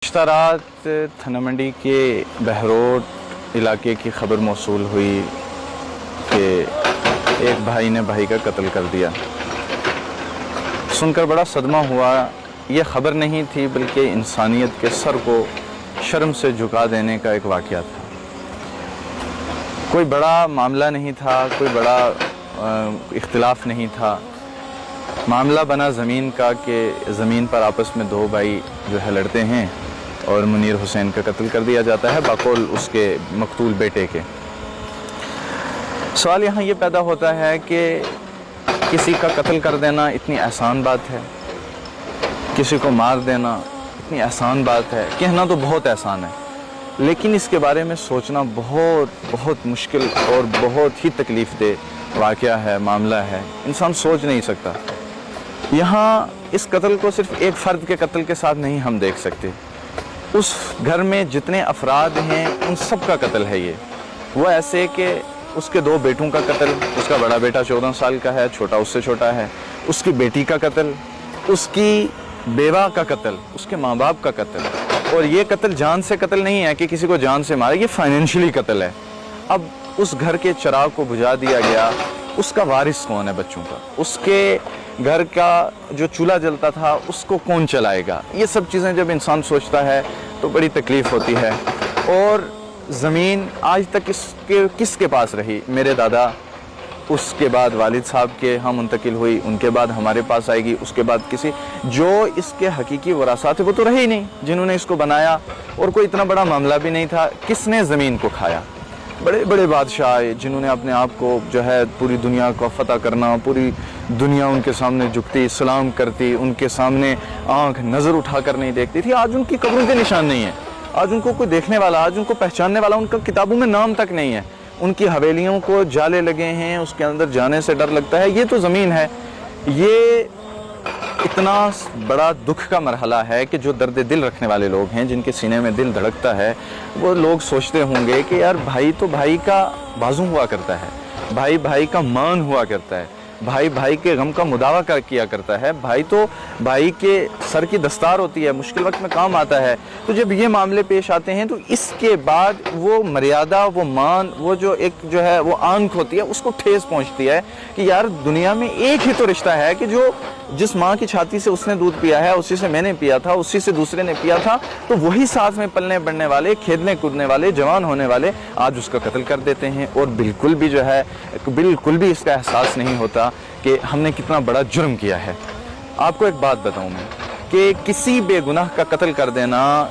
गुज़श्ता रात थाना मंडी के बहरोड इलाके की खबर मौसूल हुई कि एक भाई ने भाई का कत्ल कर दिया। सुनकर बड़ा सदमा हुआ। ये खबर नहीं थी बल्कि इंसानियत के सर को शर्म से झुका देने का एक वाक़या था। कोई बड़ा मामला नहीं था, कोई बड़ा इख्तिलाफ नहीं था। मामला बना ज़मीन का कि ज़मीन पर आपस में दो भाई जो है लड़ते हैं और मुनीर हुसैन का कत्ल कर दिया जाता है बकौल उसके मकतूल बेटे के। सवाल यहाँ ये पैदा होता है कि किसी का कत्ल कर देना इतनी आसान बात है, किसी को मार देना इतनी आसान बात है, कहना तो बहुत आसान है, लेकिन इसके बारे में सोचना बहुत बहुत मुश्किल और बहुत ही तकलीफ़ दे वाक़या है, मामला है। इंसान सोच नहीं सकता। यहाँ इस कत्ल को सिर्फ एक फ़र्द के कत्ल के साथ नहीं हम देख सकते। उस घर में जितने अफराद हैं उन सब का कत्ल है ये। वो ऐसे कि उसके दो बेटों का कत्ल, उसका बड़ा बेटा 14 साल का है, छोटा उससे छोटा है, उसकी बेटी का कत्ल, उसकी बेवा का कत्ल, उसके माँ बाप का कत्ल। और ये कत्ल जान से कत्ल नहीं है कि किसी को जान से मारे, ये फाइनेंशियली कत्ल है। अब उस घर के चिराग को बुझा दिया गया, उसका वारिस कौन है बच्चों का? उसके घर का जो चूल्हा जलता था उसको कौन चलाएगा? ये सब चीज़ें जब इंसान सोचता है तो बड़ी तकलीफ़ होती है। और ज़मीन आज तक किसके पास रही? मेरे दादा, उसके बाद वालिद साहब के यहाँ मुंतकिल हुई, उनके बाद हमारे पास आएगी, उसके बाद किसी जो इसके हकीकी वरासा थे वो तो रहे ही नहीं जिन्होंने इसको बनाया। और कोई इतना बड़ा मामला भी नहीं था। किसने ज़मीन को खाया? बड़े बड़े बादशाह आए जिन्होंने अपने आप को जो है पूरी दुनिया को फतह करना, पूरी दुनिया उनके सामने झुकती, सलाम करती, उनके सामने आंख नज़र उठाकर नहीं देखती थी। आज उनकी कब्रों के निशान नहीं है, आज उनको कोई देखने वाला, आज उनको पहचानने वाला, उनका किताबों में नाम तक नहीं है। उनकी हवेलियों को जाले लगे हैं, उसके अंदर जाने से डर लगता है। ये तो ज़मीन है। ये इतना बड़ा दुख का मरहला है कि जो दर्द दिल रखने वाले लोग हैं, जिनके सीने में दिल धड़कता है, वो लोग सोचते होंगे कि यार भाई तो भाई का बाजू हुआ करता है, भाई भाई का मान हुआ करता है, भाई भाई के गम का मुदावा किया करता है, भाई तो भाई के सर की दस्तार होती है, मुश्किल वक्त में काम आता है। तो जब ये मामले पेश आते हैं तो इसके बाद वो मर्यादा, वो मान, वो जो एक जो है वो आंख होती है, उसको ठेस पहुंचती है कि यार दुनिया में एक ही तो रिश्ता है कि जो जिस माँ की छाती से उसने दूध पिया है, उसी से मैंने पिया था, उसी से दूसरे ने पिया था। तो वही साथ में पलने बढ़ने वाले, खेलने कूदने वाले, जवान होने वाले आज उसका कत्ल कर देते हैं। और बिल्कुल भी जो है बिल्कुल भी इसका एहसास नहीं होता कि हमने कितना बड़ा जुर्म किया है। आपको एक बात बताऊं मैं कि किसी बेगुनाह का कत्ल कर देना